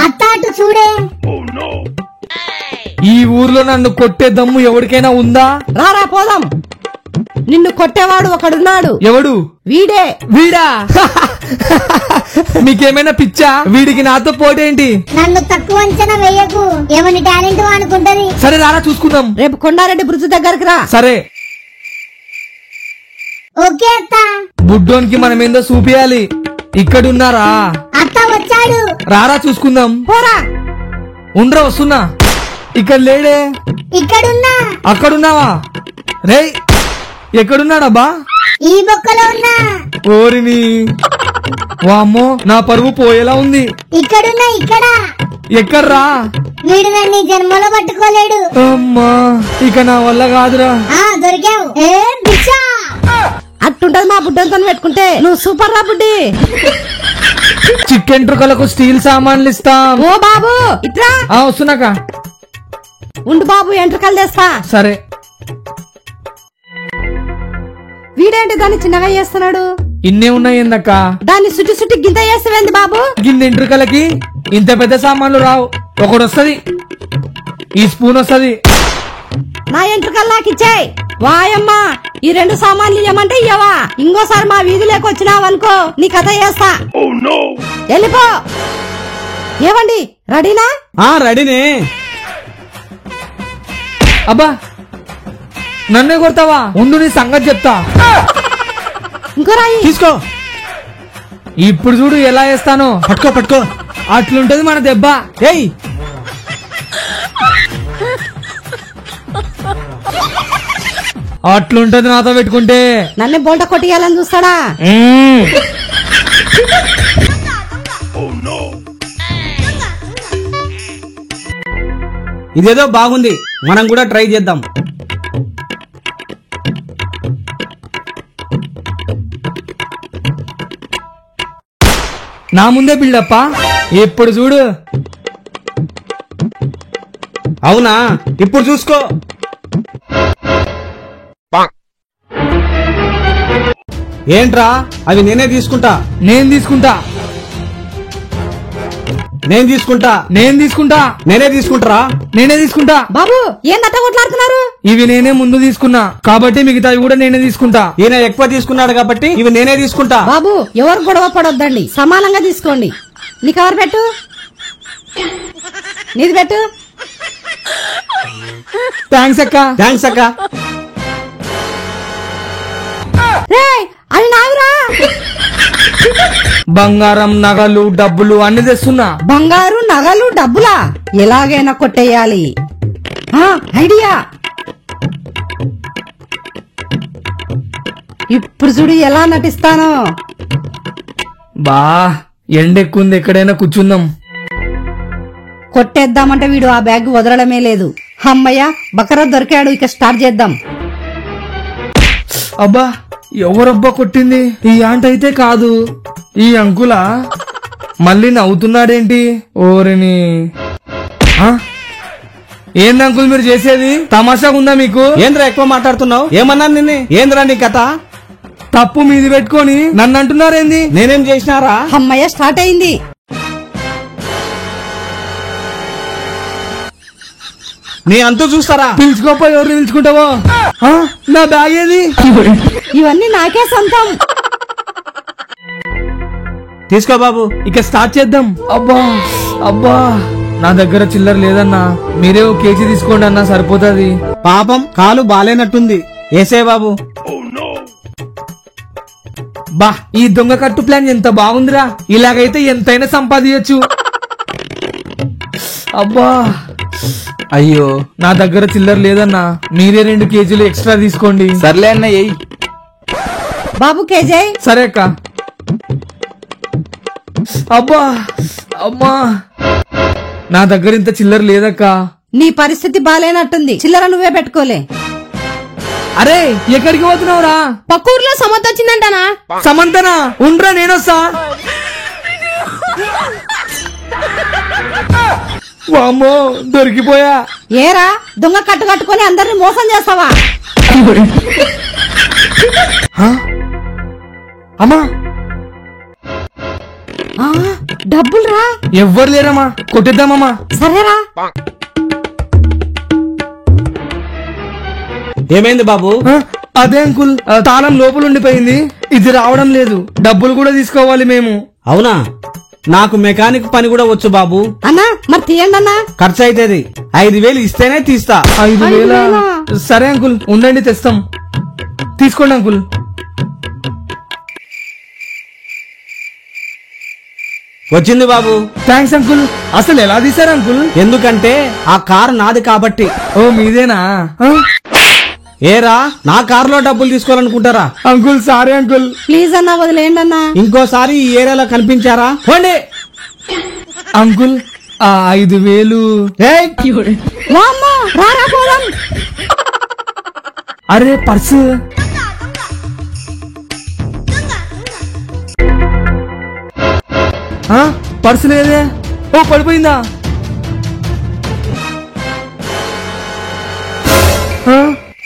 అత్త అటు చూడే. ఈ ఊర్లో నన్ను కొట్టే దమ్ము ఎవరికైనా ఉందా? రారా పోదాం. నిన్ను కొట్టేవాడు ఒకడున్నాడు. ఎవడు? వీడే. వీడా? మీకేమైనా పిచ్చా? వీడికి నాతో పోటేంటి? నన్ను తక్కువ అంచనా వేయకు, ఎవని టాలెంట్ అనుకుంటది. సరే రారా చూసుకుందాం. రేపు కొండారెడ్డి బ్రిడ్జ్ దగ్గరికి రా. సరే. ఓకే అత్త. బుడ్డోనికి మనమేందో చూపియాలి. ఇక్కడున్నారా? అత్త వచ్చాడు. రారా చూసుకుందాం. పోరా. ఉండ్రా వస్తున్నా. ఇక్కడ లేడే. ఇక్కడున్నా. అక్కడున్నావా? రేయ్ ఎక్కడున్నాడబ్బా? ఈ బొక్కలో ఉన్నా. ఓరిని వామ్మో, నా పరువు పోయేలా ఉంది. ఇక్కడున్నా. ఇక్కడ. ఎక్కడ్రా? వీడు నన్ను ఈ జన్మలో పట్టుకోలేడు. అమ్మా ఇక నా వల్ల కాదురా. దొరికావు. బిచ్చా. అట్టుంటది మా బుడ్డంతో పెట్టుకుంటే. నువ్వు సూపర్ రా బుడ్డి. చికెన్ ట్రుకలకు స్టీల్ సామాన్లు ఇస్తాం. ఓ బాబు ఇట్రా. వస్తున్నాక. ఉండు బాబు, ఎంట్రకలు తెస్తా. సరే. వీడేంటి దాన్ని చిన్నగా చేస్తున్నాడు? ఇన్నే ఉన్నాయి ఏందక్క? దాన్ని సుట్టి సుట్టి గింత చేస్తావేంది బాబు? గిన్నె ఎంట్రుకలకి ఇంత పెద్ద సామాన్లు రావు. ఒకటి వస్తది, ఈ స్పూన్ వస్తది. నా ఎంట్రకలు నాకు ఇచ్చాయి. వాయమ్మా, ఈ 2 సామాన్లు ఇవ్వమంటే ఇవ్వవా? ఇంకోసారి మా వీధిలోకి వచ్చినావనుకో నీ కథ చేస్తా. వెళ్ళిపో. ఏవండి రెడీనా? రెడీనే. అబ్బా నన్నే కొడతావా? ఉండు నీ సంగతి చెప్తా. ఇంకో రాయి తీసుకో. ఇప్పుడు చూడు ఎలా వేస్తానో. పట్టుకో పట్టుకో. అట్లుంటది మన దెబ్బ. ఏయ్ అట్లుంటది నాతో పెట్టుకుంటే. నన్ను బోల్ట కొట్టియాలని చూస్తాడా? ఇదేదో బాగుంది, మనం కూడా ట్రై చేద్దాం. నా ముందే బిల్డప్పా. ఎప్పుడు చూడు. అవునా? ఇప్పుడు చూసుకో. ఏంట్రా అవి? నేనే తీసుకుంటా. నేను తీసుకుంటా. నేను తీసుకుంటా. నేను తీసుకుంటా. నేనే తీసుకుంటారా? నేనే తీసుకుంటా. బాబు ఏందట్ట కొట్లాడుతున్నారు? ఇవి నేనే ముందు తీసుకున్నా కాబట్టి మిగతావి కూడా నేనే తీసుకుంటా. ఈయన ఎక్కువ తీసుకున్నాడు కాబట్టి ఇవి నేనే తీసుకుంటా. బాబు ఎవరు గొడవ పడొద్దండి, సమానంగా తీసుకోండి. నీ కవర్ పెట్టు. నీది పెట్టు. థ్యాంక్స్ అక్క. థ్యాంక్స్ అక్క. అవి నావిరా. బంగారం, నగలు, డబ్బులు అన్ని తెస్తున్నా. బంగారు, నగలు, డబ్బులా? ఎలాగైనా కొట్టేయాలి. ఐడియా. ఇప్పుడు చూడు ఎలా నటిస్తాను. బా ఎండెక్కుంది, ఎక్కడైనా కూర్చుందాం. కొట్టేద్దామంటే వీడు ఆ బ్యాగ్ వదలడమే లేదు. అమ్మయ్య బకరా దొరికాడు. ఇక స్టార్ట్ చేద్దాం. అబ్బా ఎవరబ్బా కొట్టింది? ఈ ఆంట అయితే కాదు. ఈ అంకులా? మళ్ళీ నవ్వుతున్నాడేంటి? ఓరిని. ఏంది అంకుల్ మీరు చేసేది? తమాషాగా ఉందా మీకు? ఏంద్రా ఎక్కువ మాట్లాడుతున్నావు? ఏమన్నా నిన్ను? ఏంద్రా నీ కథ? తప్పు మీది పెట్టుకొని నన్ను అంటున్నారేంది? నేనేం చేసినారా? అమ్మయ్య స్టార్ట్ అయింది. నీ అంతు చూస్తారా? పిలుచుకోపోయి ఎవరిని పిలుచుకుంటావో? నా బ్యాగ్ ఏది? ఇవన్నీ నాకే సొంతం. తీసుకో బాబు. ఇక స్టార్ట్ చేద్దాం. అబ్బా అబ్బా నా దగ్గర చిల్లర లేదన్నా. మీరే ఒక కేజీ తీసుకోండి అన్నా, సరిపోతుంది. పాపం కాలు బాలేనట్టుంది. ఏసే బాబు. బా ఈ దొంగ కట్టు ప్లాన్ ఎంత బాగుందిరా. ఇలాగైతే ఎంతైనా సంపాదించచ్చు. అబ్బా అయ్యో నా దగ్గర చిల్లర లేదన్నా. మీరే 2 కేజీలు ఎక్స్ట్రా తీసుకోండి. సర్లే అన్న. బాబు కేజీ. సరే అక్క. అబ్బా అమ్మా నా దగ్గర ఇంత చిల్లర లేదక్క. నీ పరిస్థితి బాలేనట్టుంది. చిల్లర నువ్వే పెట్టుకోలే. అరే ఎక్కడికి పోతున్నావురా? పక్క ఊర్లో సమంత వచ్చిందంటనా? సమంతనా? ఉండ్రా నేనొస్తా. వామ్మో దొరికిపోయా. ఏరా దొంగ కట్టు కట్టుకొని అందరిని మోసం చేస్తావా? అమ్మా డబ్బులు రా. ఎవ్వరు లేరమ్మా, కొట్టేద్దామమ్మా. సరేరా. ఏమైంది బాబు? ఆ, అదే అంకుల్, తాళం లోపల ఉండిపోయింది, ఇది రావడం లేదు. డబ్బులు కూడా తీసుకోవాలి మేము. అవునా? నాకు మెకానిక్ పని కూడా వచ్చు బాబు. అన్నా మరి తీయండి అన్నా. ఖర్చు అవుతుంది. 5,000 ఇస్తేనే తీస్తా. 5,000? 5,000? సరే అంకుల్, ఉండండి తెస్తాం. తీసుకోండి అంకుల్. వచ్చింది బాబు. Thanks uncle. అసలు ఎలా తీశారు అంకుల్? ఎందుకంటే ఆ కారు నాది కాబట్టి. ఓ మీదేనా? ఆ? ఏరా, నా కారులో డబ్బులు తీసుకోవాలనుకుంటారా? Uncle sorry uncle. ప్లీజ్ అన్నా వదిలేయండి అన్నా. ఇంకోసారి ఈ ఏరియాలో కనిపించారా పోండి. అంకుల్ ఆ 5,000. ఏయ్, వామ్మో, రారా పోదాం. అరే పర్సు. ఆ, పర్సు లేదే. ఓ పడిపోయిందా? ఆ,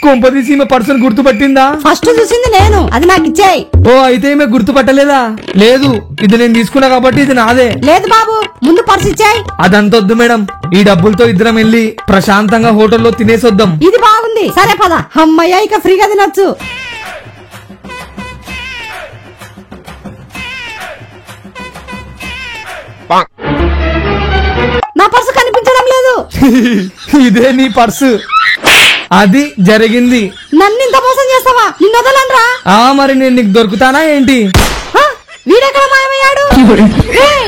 కొంపదీసి ఈమె పర్సును గుర్తుపట్టిందా? ఫస్ట్ చూసింది నేను, అది నాకు ఇచ్చేయి. ఓ అయితే ఈమె గుర్తుపట్టలేదా? లేదు, ఇది నేను తీసుకున్నా కాబట్టి ఇది నాదే. లేదు బాబు, ముందు పర్స్ ఇచ్చేయి. అదంతొద్దు మేడం, ఈ డబ్బులతో ఇద్దరం వెళ్ళి ప్రశాంతంగా హోటల్లో తినేసొద్దాం. ఇది బాగుంది. సరే పద. అమ్మయ్య, ఇక ఫ్రీగా తినొచ్చు. నా పర్సు కనిపించడం లేదు. ఇదే నీ పర్సు. అది జరిగింది. నన్ను ఇంత మోసం చేస్తావా? నిన్ను వదలనురా. ఆ మరి నేను నీకు దొరుకుతానా ఏంటి? వీడెక్కడ మాయమయ్యాడు? ఏయ్!